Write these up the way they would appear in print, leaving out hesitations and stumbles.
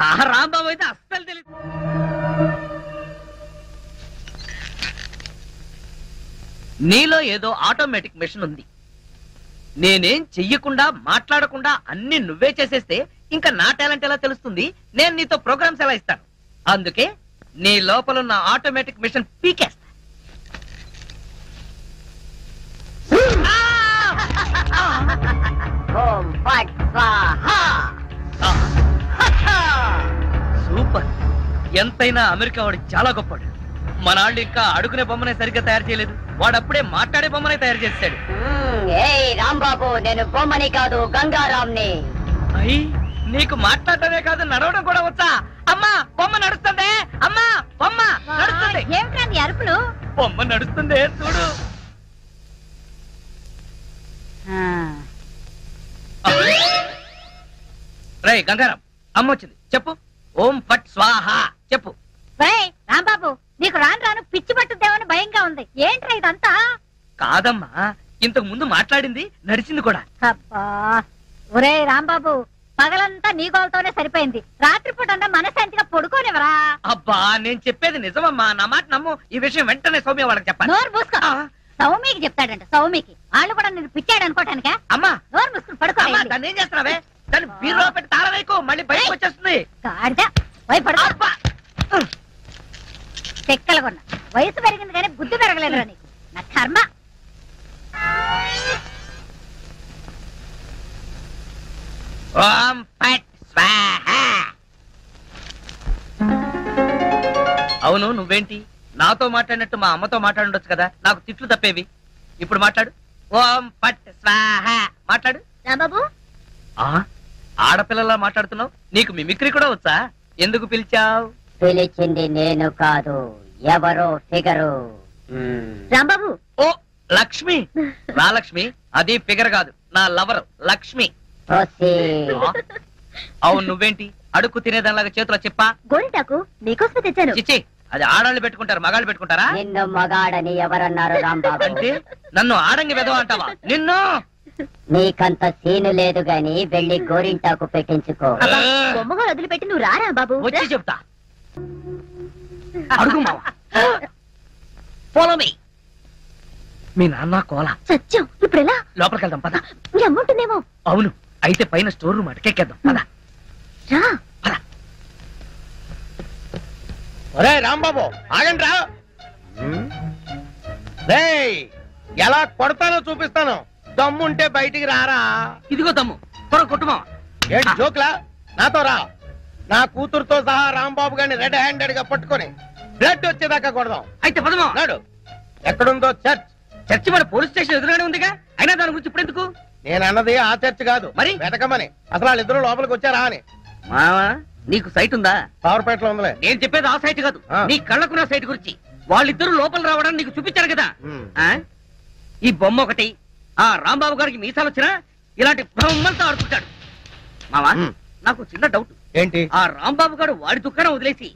ఆ రాంబాబు అయితే అస్సలు తెలియదు. నీలో ఏదో ఆటోమేటిక్ మెషిన్ ఉంది. నేనేం చెయ్యకుండా మాట్లాడకుండా అన్ని నువ్వే చేసేస్తే ఇంకా నా టాలెంట్ ఎలా తెలుస్తుంది? నేను నీతో ప్రోగ్రామ్స్ ఎలా ఇస్తాను? అందుకే నీ లోపల ఉన్న ఆటోమేటిక్ మిషన్ పీకేస్తా. సూపర్. ఎంతైనా అమెరికా వాడు చాలా గొప్పవాడు. మన వాళ్ళు ఇంకా అడుగునే బొమ్మనే సరిగ్గా తయారు చేయలేదు. వాడు అప్పుడే మాట్లాడే బొమ్మనే తయారు చేస్తాడు. రాంబాబు, నేను బొమ్మని కాదు గంగారాంని. అయ్యి, నీకు మాట్లాడటమే కాదు నడవడం కూడా వచ్చా? అమ్మా బొమ్మ నడుస్తుంది. అమ్మా బొమ్మ నడుస్తుంది. ఏమిటండి అరుపులు? బొమ్మ నడుస్తుంది చూడు. రే గంగారాం, అమ్మ వచ్చింది. చెప్పు. ఓం ఫట్ స్వాహ చెప్పు. రాంబాబు, నీకు రాను రాను పిచ్చి పట్టుద్దేమని భయంగా ఉంది. ఏంట్రా ఇదంతా? కాదమ్మా, ఇంతకు ముందు మాట్లాడింది నడిచింది కూడా. అబ్బా, ఒరే రాంబాబు, పగలంతా నీ గోలతోనే సరిపోయింది. రాత్రిపూట మనశాంతిగా పడుకోనివరా? అబ్బా, నేను చెప్పేది నిజమమ్మా, నా మాట నమ్ము. ఈ విషయం వెంటనే సౌమ్య వాళ్ళకి చెప్పాలి. నోరు మూసుకో. సౌమికి చెప్తాడంట. సౌమికి వాళ్ళు కూడా నేను పిచ్చాడు అనుకోటానికా? అమ్మా నోరు మూసుకుని పడుకో. దాన్ని ఏం చేస్తున్నావే? దాన్ని బీరులో పెట్టి తాళవేకు, మళ్ళీ బయటకు వచ్చేస్తుంది. చెక్కలుగొన్నా వయసు పెరిగింది కానీ బుద్ధి పెరగలేదురా నీకు. నా కర్మ. ఓం ఫట్ స్వాహ. అవును, నువ్వేంటి నాతో మాట్లాడినట్టు మా అమ్మతో మాట్లాడుండొచ్చు కదా? నాకు తిట్లు తప్పేవి. ఇప్పుడు మాట్లాడు. ఓం ఫట్ స్వాహ మాట్లాడు. రాంబాబు, ఆడపిల్లలా మాట్లాడుతున్నావు. నీకు మిమిక్రీ కూడా వచ్చా? ఎందుకు పిలిచావు? పిలిచింది నేను కాదు, ఎవరో ఫిగరు. రాంబాబు. ఓ లక్ష్మి. రా లక్ష్మి. అది ఫిగర్ కాదు, నా లవర్ లక్ష్మి. అవును, నువ్వేంటి అడుక్కు తినేదానిలాగా చేతిలో చెప్పా? గోరింటాకు నీకోసమే తెచ్చాను. చిచ్చి, అది ఆడాళ్ళు పెట్టుకుంటారు, మగాళ్ళు పెట్టుకుంటారా? నిన్ను మగాడని ఎవరన్నారు రాంబాబు? అంటే నన్ను ఆడంగి వెదవ అంటావా? నిన్ను. నీకంత సీను లేదు గాని వెళ్ళి గోరింటాకు పెట్టించుకో. బొమ్మగా వదిలిపెట్టి నువ్వు రారా బాబు? వచ్చి చెప్తా. అడుగు మావా. Follow me. మీ నాన్న కోల సత్యం. ఇప్పుడు ఎలా? లోపలికి వెళ్దాం పద. మీ అమ్ముంటుందేమో. అవును, అయితే పైన స్టోర్ రూమ్ అటకెక్కేద్దాం పద. రా. ఒరే రాంబాబు, ఆగండి రా. ఎలా కొడతానో చూపిస్తాను. దమ్ముంటే బయటికి రారా. ఇదిగో దమ్ము, త్వర కొట్టుమా. ఏంటి జోక్లా? నాతో రా. నా కూతురుతో సహా రాంబాబు గారిని రెడ్ హ్యాండెడ్ గా పట్టుకొని బ్లడ్ వచ్చేదాకా కొడదాం. అయితే పదమా. నాడు ఎక్కడుందో చర్చ్. చర్చి మన పోలీస్ స్టేషన్ ఎదురుగానే ఉందిగా. అయినా దాని గురించి ఇప్పుడు ఎందుకు? నేను అన్నది ఆ చర్చ్ కాదు, మరి వెతకమని. అసలు వాళ్ళిద్దరు లోపలికి వచ్చారా అని. మావా, నీకు సైట్ ఉందా? పవర్పేటలో ఉందిలే. నేను చెప్పేది ఆ సైట్ కాదు, నీ కళ్ళకున్న సైట్ గురించి. వాళ్ళిద్దరు లోపల రావడానికి నీకు చూపించారు కదా. ఈ బొమ్మ ఒకటి. ఆ రాంబాబు గారికి మీసాలు వచ్చినా ఇలాంటి బొమ్మలతో ఆడుకుంటాడు. మావా, నాకు చిన్న డౌట్. ఏంటి? ఆ రాంబాబు గారు వాడి దుకాణం వదిలేసి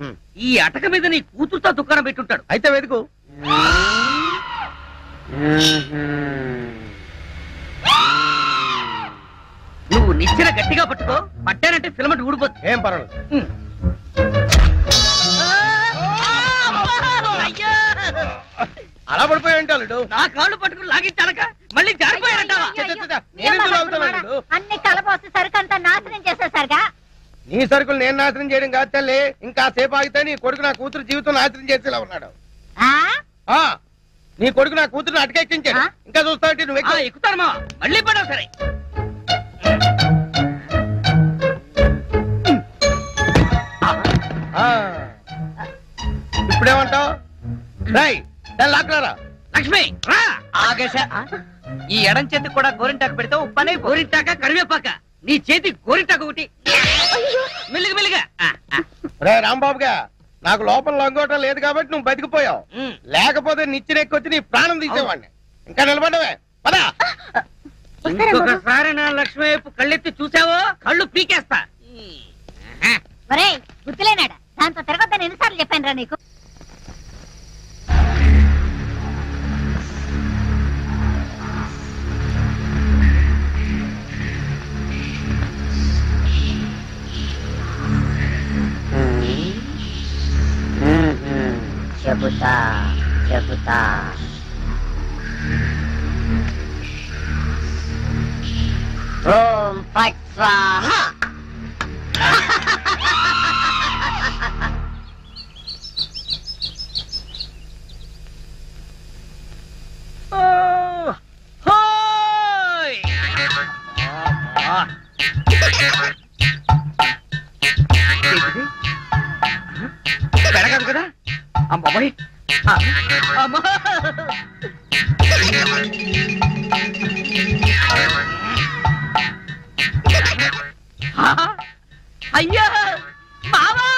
ఈ అటక మీద నీ కూతురుతో దుకాణం పెట్టుంటాడు. అయితే వెతుకు. నువ్వు నిచ్చెన గట్టిగా పట్టుకో, పట్టానంటే ఫిలమెంట్ ఊడిపోతుంది. ఏం పర్వాలేదు. అలా పడిపోయి ఉంటాడు. నా కాళ్ళు పట్టుకుని లాగించాలక మళ్ళీ జారిపోయారంటావా? అన్ని కలపోసి సరుకంతా నాశనం చేసేసరిగా. నీ సరుకులు నేను నాశనం చేయడం కాదు తల్లి. ఇంకా సేపు ఆగితే నీ కొడుకు నా కూతురు జీవితం నాశనం చేసేలా ఉన్నాడు. నీ కొడుకు నా కూతురుని అటకెక్కించాడు. ఇంకా చూస్తావు నువ్వు ఎక్కుతారు మా మళ్ళీ పడవు. సరే, ఇప్పుడేమంటావు? లాక్లారా. లక్ష్మి రా. ఆగేశ, ఈ ఎడం చేతికి కూడా గోరింటాకు పెడితే ఉప్పనే. గోరింటాక కరివేపాక, నీ చేతి గోరింటాకు ఒకటి. మెల్లిగా మెల్లిగా. రే రాంబాబుగా, నాకు లోపల లంగోటం లేదు కాబట్టి నువ్వు బతికిపోయావు. లేకపోతే నిచ్చినెక్కొచ్చి నీ ప్రాణం తీసేవాడిని. ఇంకా నిలబడవే పదా. ఇంకొకసారి నా లక్ష్మి వైపు కళ్ళెత్తి చూసావో కళ్ళు పీకేస్తా. గుర్తులేనాడా? దాంతో తిరగొద్దని ఎన్నిసార్లు చెప్పాను రా నీకు? చెబుతా చెబుతా ఓం ఫట్ స్వాహా. పెరగదు కదా అమ్మాయి అమ్మా అయ్యా మావా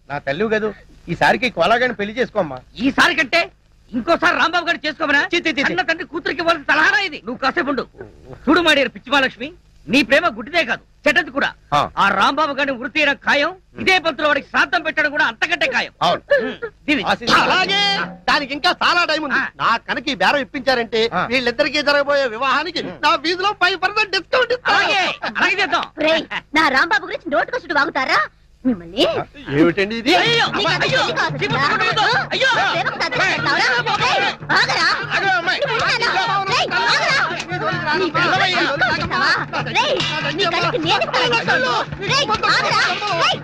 నా తల్లి కదూ ఈసారికి కొలాగాని పెళ్లి చేసుకోమ్మా. ఈసారి కంటే ఇంకోసారి రాంబాబు గారు చేసుకోమనా? చి, చి, చి, చి. అన్న తండ్రి కూతురికి ఇవ్వాల్సిన సలహానా ఇది? నువ్వు కాసేపు ఉండు. చూడు మాడేరు పిచ్చిమాలక్ష్మి, నీ ప్రేమ గుడ్డిదే కాదు చెడ్డది కూడా. ఆ. ఆ రాంబాబు గారిని వృత్తి తీయడం ఖాయం. ఇదే పంతులు వాడికి శ్రాద్ధం పెట్టడం కూడా అంతకంటే ఖాయం. అవును. దీవి. అలాగే దానికి ఇంకా చాలా టైం ఉంది. నా కనుక ఈ బేరం ఇప్పించారంటే ఆ. వీళ్ళిద్దరికీ జరగబోయే వివాహానికి నా ఫీజులో 5% డిస్కౌంట్ అలాగే అలాగే చేద్దాం. రేయ్, నా రాంబాబు గురించి నోటుకొచ్చుడు వాగుతారా మిమ్మల్ని? ఏమిటండి ఇది? అయ్యో, నీకు అంత అయ్యో, తెలివి కాదు చిక్కు కదా? పట్టుకోవద్దు. అయ్యో. ప్రేమకు తగ్గట్టు చేస్తావురా? రేయ్, ఆగరా? అగో అమ్మాయి. నువ్వు ఉన్నానా? రేయ్, ఆగరా? నీ కళ్ళకి నేను ఇస్తావా? రేయ్, నీ కళ్ళకి నేను ఇస్తాను డిస్కౌంట్. రేయ్, ఆగరా? రేయ్.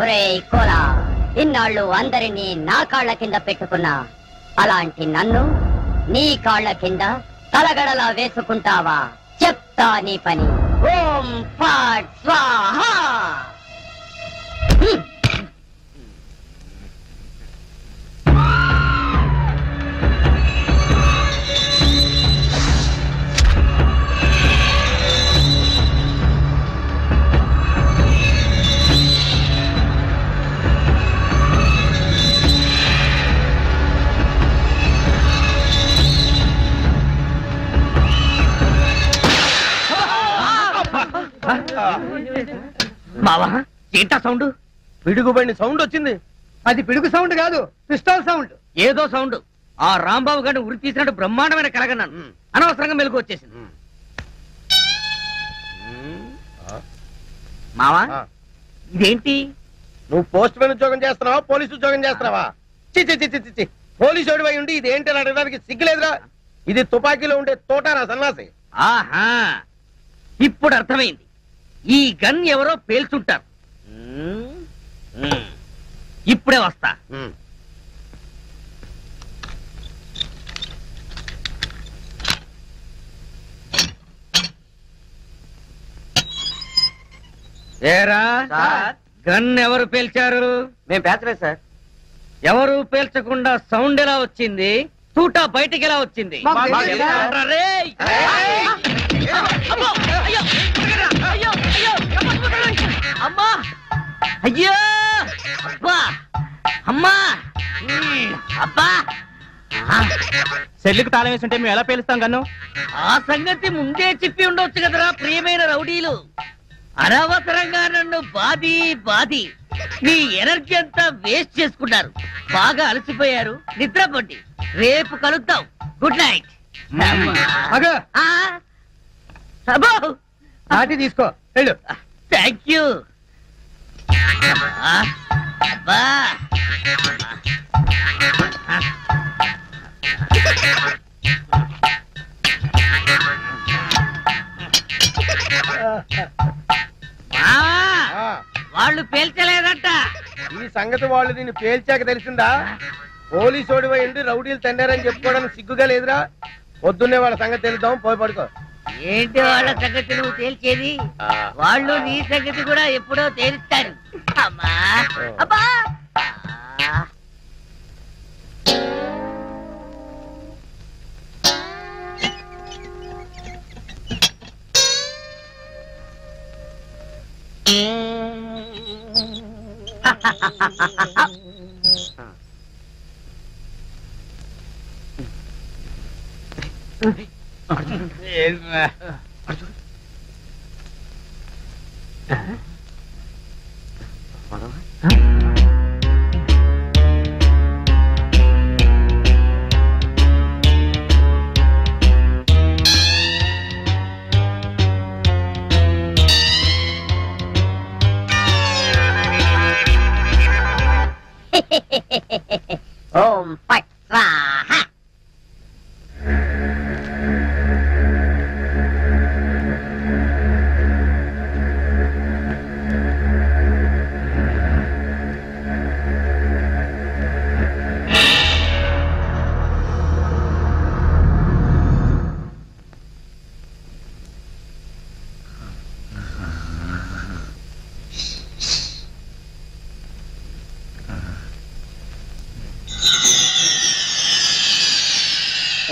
ఒరేయ్ కోలా, ఇన్నాళ్ళు అందరినీ నా కాళ్ళ కింద పెట్టుకున్నా, అలాంటి నన్ను నీ కాళ్ళ కింద తలగడలా వేసుకుంటావా? చెప్తా నీ పని. ఓం ఫట్ స్వాహా. మావా ఏంటా సౌండ్? పిడుగుబడిన సౌండ్ వచ్చింది. అది పిడుగు సౌండ్ కాదు, పిస్టల్ సౌండ్. ఏదో సౌండ్. ఆ రాంబాబు గారిని ఉరి తీసినట్టు బ్రహ్మాండమైన కలగన్నాను. అనవసరంగా మెలకు వచ్చేసింది. మావా ఆ. ఇదేంటి? నువ్వు పోస్ట్ మ్యాన్ ఉద్యోగం చేస్తున్నావా, పోలీసు ఉద్యోగం చేస్తున్నావా? చిచ్చి చిచ్చి చిచ్చి, పోలీసు ఓడివై ఉండి ఇది ఏంటి అని అడగడానికి సిగ్గులేదురా? ఇది తుపాకీలో ఉండే తోటారా సన్నాసి. ఆహా, ఇప్పుడు అర్థమైంది. ఈ గన్ ఎవరో పేల్చుంటారు. ఇప్పుడే వస్తా. ఏరా, గన్ ఎవరు పేల్చారు? మేము పేర్చలేదు సార్. ఎవరు పేల్చకుండా సౌండ్ ఎలా వచ్చింది? తూటా బయటికి ఎలా వచ్చింది? మాకు తెలియదు. ఎవరా రేయ్? అమ్మో! అయ్యో! అయ్యో! అయ్యో! అమ్మా! అయ్యో! అబ్బా! అమ్మా! అబ్బా! సెల్లుకు తాళం వేస్తుంటే మేము ఎలా పేలుస్తాం గన్ను? ఆ సంగతి ముందే చెప్పి ఉండొచ్చు కదరా ప్రియమైన రౌడీలు. అనవసరంగా నన్ను బాది మీ ఎనర్జీ అంతా వేస్ట్ చేసుకున్నారు. బాగా అలసిపోయారు, నిద్రపోండి. రేపు కలుద్దాం. Good night. అగో నాటి తీసుకో వెళ్ళు. Thank you. అబ్బా ఆ, వాళ్ళు పేల్చలేదట. ఈ సంగతి వాళ్ళు నిన్ను పేల్చాక తెలిసిందా? పోలీసు ఓడివై ఉండి రౌడీలు తండారని చెప్పుకోవడానికి సిగ్గుగా లేదురా? పొద్దున్నే వాళ్ళ సంగతి తెలుద్దాం, పోయి పడుకో. ఏంటి వాళ్ళ సంగతి నువ్వు తేల్చేది? ఆ. వాళ్ళు నీ సంగతి కూడా ఎప్పుడో తేలుస్తారు. అమ్మా అబ్బా ఓం ఫట్ స్వాహ.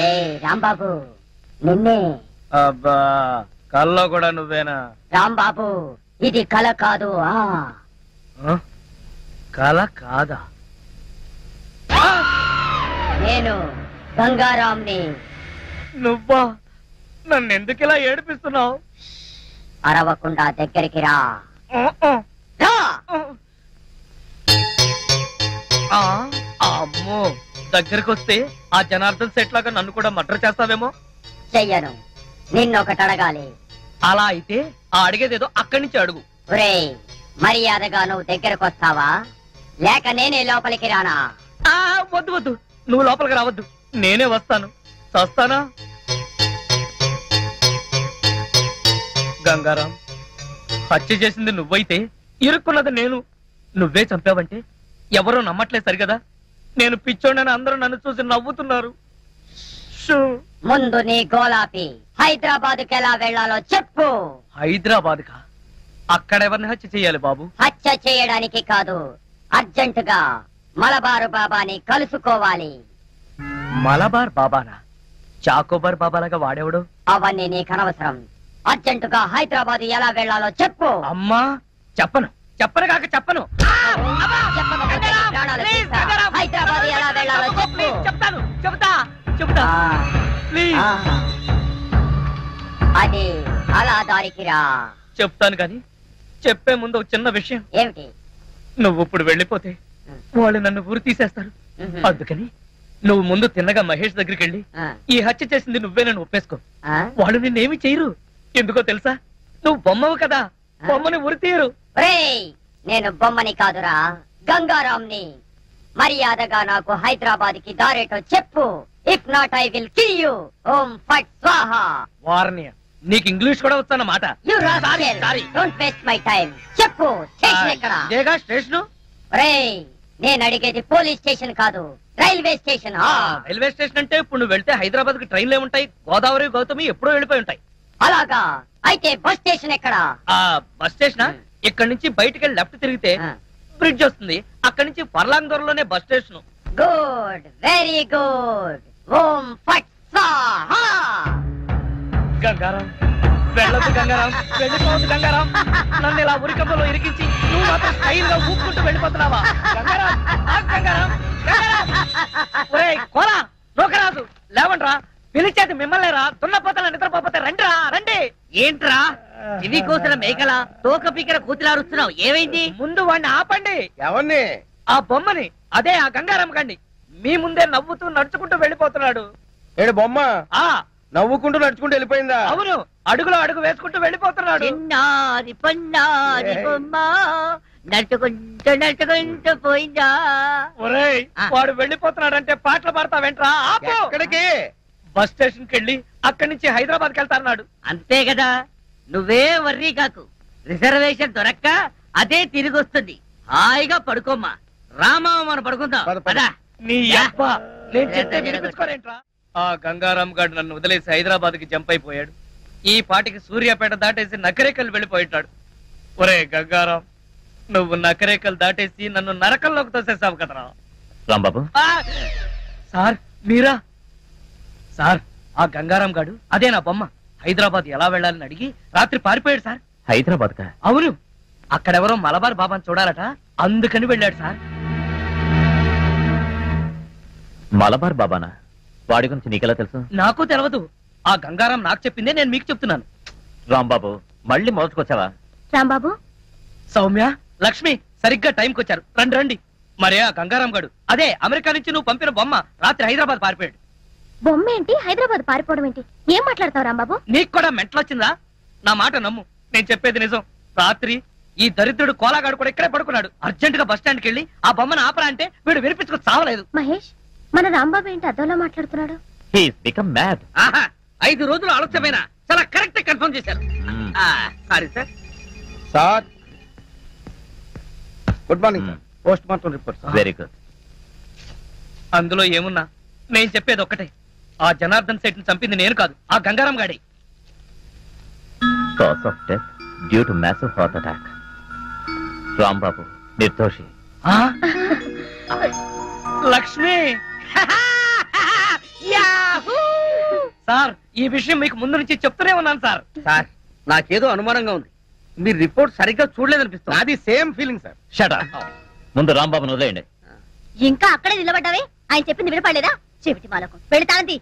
ఏ రాంబాబు, నిన్నే. అబ్బా, కల్లో కూడా నువ్వేనా? రాంబాబు, ఇది కల కాదు. కల కాదా? నేను గంగారాంని. నువ్వా? నన్ను ఎందుకు ఇలా ఏడిపిస్తున్నావు? అరవకుండా దగ్గరికి రా. రా. అమ్మో, దగ్గరికి వస్తే ఆ జనార్దన్ సెట్ లాగా నన్ను కూడా మర్డర్ చేస్తావేమో. చెయ్యను. నిన్నొకటి అడగాలి. అలా అయితే ఆ అడిగేదేదో అక్కడి నుంచి అడుగు. ఒరేయ్, మర్యాదగా నువ్వు దగ్గరకు వస్తావా లేక నేనే లోపలికి రానా? వద్దు వద్దు, నువ్వు లోపలికి రావద్దు, నేనే వస్తాను. చస్తానా? గంగారాం, హత్య చేసింది నువ్వైతే ఇరుక్కున్నది నేను. నువ్వే చంపావంటే ఎవరో నమ్మట్లేదు సరిగదా. నేను పిచ్చోడని అందరూ నన్ను చూసి నవ్వుతున్నారు. ముందు నీ గోలాపి హైదరాబాద్కి ఎలా వెళ్లాలో చెప్పు. హైదరాబాద్ కా? అక్కడెవరిని హత్య చెయ్యాలి బాబు? హత్య చేయడానికి కాదు, అర్జెంటుగా మలబారు బాబాని కలుసుకోవాలి. మలబార్ బాబానా? చాకోబార్ బాబాలాగా వాడేవాడు? అవన్నీ నీకు అనవసరం. అర్జెంటుగా హైదరాబాద్ ఎలా వెళ్లాలో చెప్పు. అమ్మా, చెప్పను చెప్పను కాక చెప్పను. చెప్పకపోతే నీ ప్రాణాలు తీస్తా. హైదరాబాద్ ఎలా వెళ్లాలో చెప్పు. చెప్తాను, చెప్తా ప్లీజ్. అది అలా దారికి రా. చెప్తాను కానీ చెప్పే ముందు ఒక చిన్న విషయం. ఏమిటి? నువ్వు ఇప్పుడు వెళ్ళిపోతే వాళ్ళు నన్ను ఊరు తీసేస్తారు. అందుకని నువ్వు ముందు తిన్నగా మహేష్ దగ్గరికి వెళ్ళి ఈ హత్య చేసింది నువ్వే నన్ను ఒప్పేసుకో. వాళ్ళు నిన్నేమి చేయరు. ఎందుకో తెలుసా? నువ్వు బొమ్మవు కదా, బొమ్మని ఉరి తీయరు. నేను బొమ్మని కాదురా, గంగారాంని. మర్యాదగా నాకు హైదరాబాద్ కి దారేటో చెప్పు. If not I will kill you. ఓం ఫట్ స్వాహ. వార్నియ, నీకు ఇంగ్లీష్ కూడా వస్తానమాట. You rascal, don't waste my time. చెప్పు, స్టేషన్ ఎక్కడ? ఇదేగా స్టేషను. నేను అడిగేది పోలీస్ స్టేషన్ కాదు, రైల్వే స్టేషన్. రైల్వే స్టేషన్ అంటే ఇప్పుడు నువ్వు వెళ్తే హైదరాబాద్ కి ట్రైన్లే ఉంటాయి. గోదావరి, గౌతమి ఎప్పుడో వెళ్ళిపోయి ఉంటాయి. అలాగా? అయితే బస్ స్టేషన్ ఎక్కడ? బస్ స్టేషన్ ఇక్కడ నుంచి బయటికి వెళ్ళి లెఫ్ట్ తిరిగితే బ్రిడ్జ్ వస్తుంది. అక్కడి నుంచి ఫర్లాంగ్ దూరంలోనే bus station. Good, very good. ఓం ఫట్ స్వాహ. గంగారాం, వెళ్ళొద్దు గంగారాం, వెళ్ళిపోవద్దు గంగారాం. నన్ను ఇలా ఉరికంపలో ఇరికించి నువ్వు మాత్రం స్టైల్ గా ఊపుకుంటూ వెళ్ళిపోతున్నావా? గంగారాం, గంగారాం, గంగారాం. ఒరేయ్ కోలా, నోకరాజు, లేవండ్రా. పిలిచేది మిమ్మల్ని రా. దున్నపోతల నిద్రపోతే రండిరా, రండి. ఏంట్రా ఇవి కోసిన మేకల తోక పీకర కూతులారుస్తున్నావు? ఏమైంది? ముందు వాడిని ఆపండి. ఎవరిని? ఆ బొమ్మని. అదే ఆ గంగారాం కండి. మీ ముందే నవ్వుతూ నడుచుకుంటూ వెళ్ళిపోతున్నాడు. ఏడు బొమ్మ ఆ నవ్వుకుంటూ నడుచుకుంటూ వెళ్ళిపోయిందా? అవును, అడుగులో అడుగు వేసుకుంటూ వెళ్ళిపోతున్నాడు. చిన్నారి పొన్నారి బొమ్మ నడుచుకుంటూ నడుచుకుంటూ పోయిందా? ఒరేయ్, వాడు వెళ్ళిపోతున్నాడంటే పాటలు పాడతావేంట్రా? ఆపు. ఎక్కడికి? బస్ స్టేషన్ కి వెళ్ళి అక్కడి నుంచి హైదరాబాద్ కి వెళ్తాన్నాడు. అంతే కదా, నువ్వే వర్రీ కాకు. రిజర్వేషన్ దొరక్క అదే తిరిగి వస్తుంది. హాయిగా పడుకోమ్మా. రామా, మనం పడుకుందాం. పద, పద. పదా. నీ అబ్బ, నేను చెప్తే వినిపించుకోరేంట్రా? ఆ గంగారాం గారు నన్ను వదిలేసి హైదరాబాద్ కి జంప్ అయిపోయాడు. ఈ పాటికి సూర్యాపేట దాటేసి నకరేకల్ వెళ్ళిపోయిటాడు. ఒరే గంగారాం, నువ్వు నకరేకల్ దాటేసి నన్ను నరకంలోకి తోసేసావు కదరా. రాంబాబు, సార్ మీరా? సార్, ఆ గంగారాం గాడు అదే నా బొమ్మ. హైదరాబాద్ ఎలా వెళ్ళాలని అడిగి రాత్రి పారిపోయాడు సార్. హైదరాబాద్ కా? అవును, అక్కడెవరో మలబార్ బాబాని చూడాలట, అందుకని వెళ్ళాడు సార్. మలబార్ బాబానా? వాడి గురించి నీకెలా తెలుసు? నాకు తెలియదు. ఆ గంగారాం నాకు చెప్పిందే నేను మీకు చెప్తున్నాను. రాంబాబు మళ్ళీ మొదటికొచ్చావా? రాంబాబు, సౌమ్య, లక్ష్మి సరిగ్గా టైంకి వచ్చారు. రండి రండి. మరే ఆ గంగారాం గడు అదే అమెరికా నుంచి నువ్వు పంపిన బొమ్మ రాత్రి హైదరాబాద్ పారిపోయాడు. బొమ్మ ఏంటి, హైదరాబాద్ పారిపోవడం ఏంటి? ఏం మాట్లాడతావు రాంబాబు? నీకు కూడా మెంటలొచ్చిందా? నా మాట నమ్ము, నేను చెప్పేది నిజం. రాత్రి ఈ దరిద్రుడు కోలాగాడు కూడా ఇక్కడే పడుకున్నాడు. అర్జెంట్ గా బస్ స్టాండ్కి వెళ్ళి ఆ బొమ్మను ఆపరా అంటే వీడు వినిపించుకు చావలేదు. మహేష్, మన రాంబాబు ఏంటి అద్దంలో మాట్లాడుతున్నాడు? He's become mad. ఆహా 5 రోజులు ఆలస్యమైన చాలా కరెక్ట్ కన్ఫర్మ్ చేశారు. Sorry sir. Sir good morning sir. Post mortem report sir. Very good. అందులో ఏమున్నా నేను చెప్పేది ఒక్కటే, ఆ జనార్దన్ సెట్ ని చంపింది నేను కాదు, ఆ గంగారాం గాడి. Cause of death due to massive heart attack. Rambabu నిర్దోషి. లక్ష్మి యాహూ! సార్, ఈ విషయం మీకు ముందు నుంచి చెప్తూనే ఉన్నాను సార్. సార్ నాకేదో అనుమానంగా ఉంది. మీరు రిపోర్ట్ సరిగ్గా చూడలేదనిపిస్తుంది. అది same feeling sir. Shut up. ముందు రాంబాబును వదిలేయండి. ఇంకా అక్కడే నిలబడ్డావే? ఆయన చెప్పింది వినపడలేదా? చెవిటి మాలకు పెడతాంది.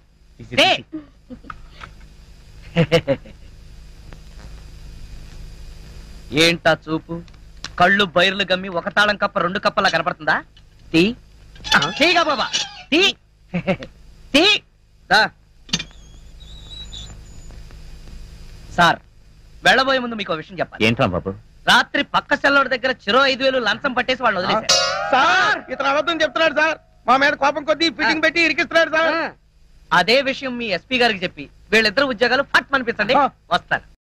ఏంటా చూపు? కళ్ళు బైర్లు గమ్మి ఒక తాళం కప్ప 2 కప్పలా కనపడుతుందా? తీ తీగా బాబా, తీ తీ. సార్, వెళ్ళబోయే ముందు మీకు విషయం చెప్పాలి. ఏంటి రాంబాబు? రాత్రి పక్క సెల్లోడి దగ్గర చెరో 5,000 లంచం పట్టేసి వాళ్ళు వదిలేశారు. సార్ ఇతను అబద్ధం చెప్తున్నాడు సార్. మా మీద కోపం కొద్దీ ఫిట్టింగ్ పెట్టి ఇరికిస్తున్నాడు సార్. అదే విషయం మీ ఎస్పీ గారికి చెప్పి వీళ్ళిద్దరు ఉద్యోగాలు ఫట్ అనిపించండి. వస్తారు.